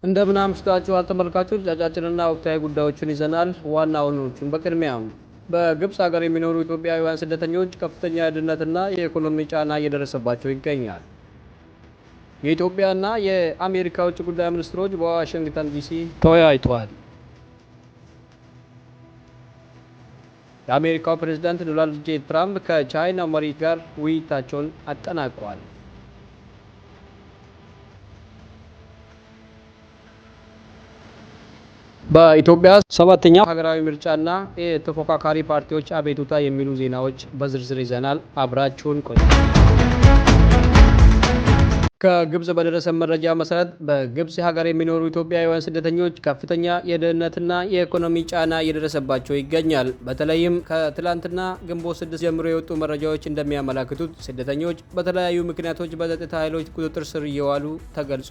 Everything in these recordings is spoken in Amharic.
እንደምን አምሽታችኋል ተመልካቾች፣ አጫጭርና ወቅታዊ ጉዳዮችን ይዘናል። ዋና ዋናዎቹን በቅድሚያም በግብጽ ሀገር የሚኖሩ ኢትዮጵያውያን ስደተኞች ከፍተኛ የድህነትና የኢኮኖሚ ጫና እየደረሰባቸው ይገኛል። የኢትዮጵያና የአሜሪካ ውጭ ጉዳይ ሚኒስትሮች በዋሽንግተን ዲሲ ተወያይተዋል። የአሜሪካው ፕሬዝዳንት ዶናልድ ጄ ትራምፕ ከቻይና መሪ ጋር ውይይታቸውን አጠናቀዋል። በኢትዮጵያ ሰባተኛው ሀገራዊ ምርጫና የተፎካካሪ ፓርቲዎች አቤቱታ የሚሉ ዜናዎች በዝርዝር ይዘናል። አብራችሁን ቆዩ። ከግብጽ በደረሰ መረጃ መሰረት በግብጽ ሀገር የሚኖሩ ኢትዮጵያውያን ስደተኞች ከፍተኛ የድህነትና የኢኮኖሚ ጫና እየደረሰባቸው ይገኛል። በተለይም ከትላንትና ግንቦት 6 ጀምሮ የወጡ መረጃዎች እንደሚያመላክቱት ስደተኞች በተለያዩ ምክንያቶች በጸጥታ ኃይሎች ቁጥጥር ስር እየዋሉ ተገልጾ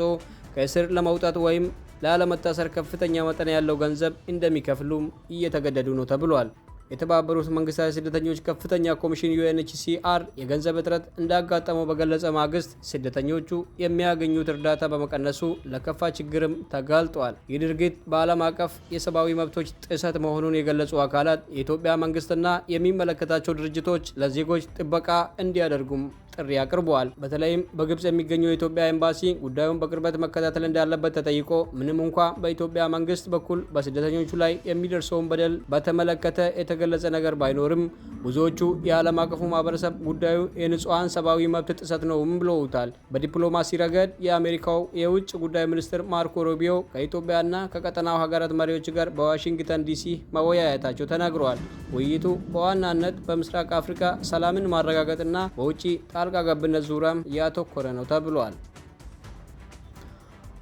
ከእስር ለመውጣት ወይም ላለመታሰር ከፍተኛ መጠን ያለው ገንዘብ እንደሚከፍሉም እየተገደዱ ነው ተብሏል። የተባበሩት መንግስታት ስደተኞች ከፍተኛ ኮሚሽን UNHCR የገንዘብ እጥረት እንዳጋጠመው በገለጸ ማግስት ስደተኞቹ የሚያገኙት እርዳታ በመቀነሱ ለከፋ ችግርም ተጋልጧል። ይህ ድርጊት በዓለም አቀፍ የሰብአዊ መብቶች ጥሰት መሆኑን የገለጹ አካላት የኢትዮጵያ መንግስትና የሚመለከታቸው ድርጅቶች ለዜጎች ጥበቃ እንዲያደርጉም ጥሪ አቅርበዋል። በተለይም በግብጽ የሚገኘው የኢትዮጵያ ኤምባሲ ጉዳዩን በቅርበት መከታተል እንዳለበት ተጠይቆ ምንም እንኳ በኢትዮጵያ መንግስት በኩል በስደተኞቹ ላይ የሚደርሰውን በደል በተመለከተ የተገለጸ ነገር ባይኖርም ብዙዎቹ የዓለም አቀፉ ማህበረሰብ ጉዳዩ የንጹሐን ሰብአዊ መብት ጥሰት ነው ብለውታል። በዲፕሎማሲ ረገድ የአሜሪካው የውጭ ጉዳይ ሚኒስትር ማርኮ ሩቢዮ ከኢትዮጵያና ከቀጠናው ሀገራት መሪዎች ጋር በዋሽንግተን ዲሲ መወያየታቸው ተናግረዋል። ውይይቱ በዋናነት በምስራቅ አፍሪካ ሰላምን ማረጋገጥና በውጭ ጣልቃ ገብነት ዙሪያም ያተኮረ ነው ተብሏል።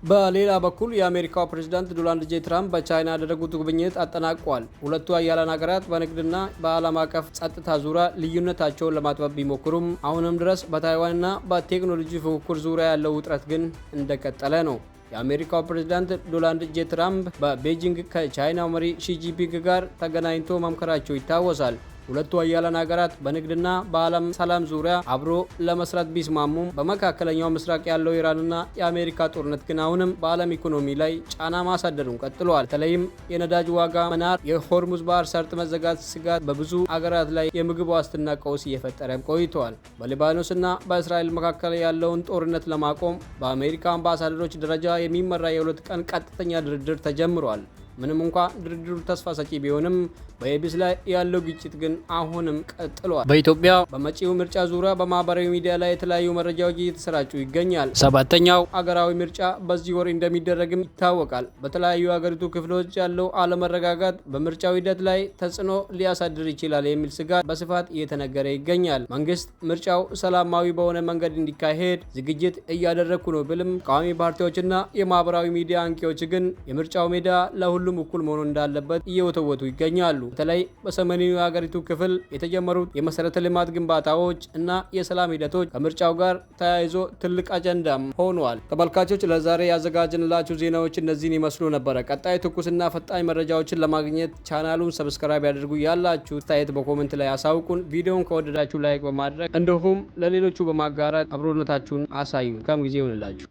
በሌላ በኩል የአሜሪካው ፕሬዝዳንት ዶናልድ ጄ ትራምፕ በቻይና ያደረጉት ጉብኝት አጠናቋል። ሁለቱ ሀያላን ሀገራት በንግድና በዓለም አቀፍ ጸጥታ ዙሪያ ልዩነታቸውን ለማጥበብ ቢሞክሩም አሁንም ድረስ በታይዋንና በቴክኖሎጂ ፉክክር ዙሪያ ያለው ውጥረት ግን እንደቀጠለ ነው። የአሜሪካው ፕሬዝዳንት ዶናልድ ጄ ትራምፕ በቤጂንግ ከቻይናው መሪ ሺጂፒንግ ጋር ተገናኝቶ መምከራቸው ይታወሳል። ሁለቱ ሀያላን ሀገራት በንግድና በዓለም ሰላም ዙሪያ አብሮ ለመስራት ቢስማሙም በመካከለኛው ምስራቅ ያለው ኢራንና የአሜሪካ ጦርነት ግን አሁንም በዓለም ኢኮኖሚ ላይ ጫና ማሳደሩን ቀጥሏል። በተለይም የነዳጅ ዋጋ መናር፣ የሆርሙዝ ባህር ሰርጥ መዘጋት ስጋት በብዙ አገራት ላይ የምግብ ዋስትና ቀውስ እየፈጠረም ቆይተዋል። በሊባኖስና በእስራኤል መካከል ያለውን ጦርነት ለማቆም በአሜሪካ አምባሳደሮች ደረጃ የሚመራ የሁለት ቀን ቀጥተኛ ድርድር ተጀምሯል። ምንም እንኳ ድርድሩ ተስፋ ሰጪ ቢሆንም በየብስ ላይ ያለው ግጭት ግን አሁንም ቀጥሏል። በኢትዮጵያ በመጪው ምርጫ ዙሪያ በማህበራዊ ሚዲያ ላይ የተለያዩ መረጃዎች እየተሰራጩ ይገኛል። ሰባተኛው አገራዊ ምርጫ በዚህ ወር እንደሚደረግም ይታወቃል። በተለያዩ ሀገሪቱ ክፍሎች ያለው አለመረጋጋት በምርጫው ሂደት ላይ ተጽዕኖ ሊያሳድር ይችላል የሚል ስጋት በስፋት እየተነገረ ይገኛል። መንግስት ምርጫው ሰላማዊ በሆነ መንገድ እንዲካሄድ ዝግጅት እያደረግኩ ነው ብልም ተቃዋሚ ፓርቲዎችና የማህበራዊ ሚዲያ አንቂዎች ግን የምርጫው ሜዳ ለሁሉም እኩል መሆን እንዳለበት እየወተወቱ ይገኛሉ። በተለይ በሰሜናዊ የሀገሪቱ ክፍል የተጀመሩት የመሰረተ ልማት ግንባታዎች እና የሰላም ሂደቶች ከምርጫው ጋር ተያይዞ ትልቅ አጀንዳም ሆኗል። ተመልካቾች ለዛሬ ያዘጋጅንላችሁ ዜናዎች እነዚህን ይመስሉ ነበረ። ቀጣይ ትኩስና ፈጣኝ መረጃዎችን ለማግኘት ቻናሉን ሰብስክራይብ ያድርጉ። ያላችሁ አስተያየት በኮሜንት ላይ አሳውቁን። ቪዲዮውን ከወደዳችሁ ላይክ በማድረግ እንዲሁም ለሌሎቹ በማጋራት አብሮነታችሁን አሳዩ። መልካም ጊዜ ይሁንላችሁ።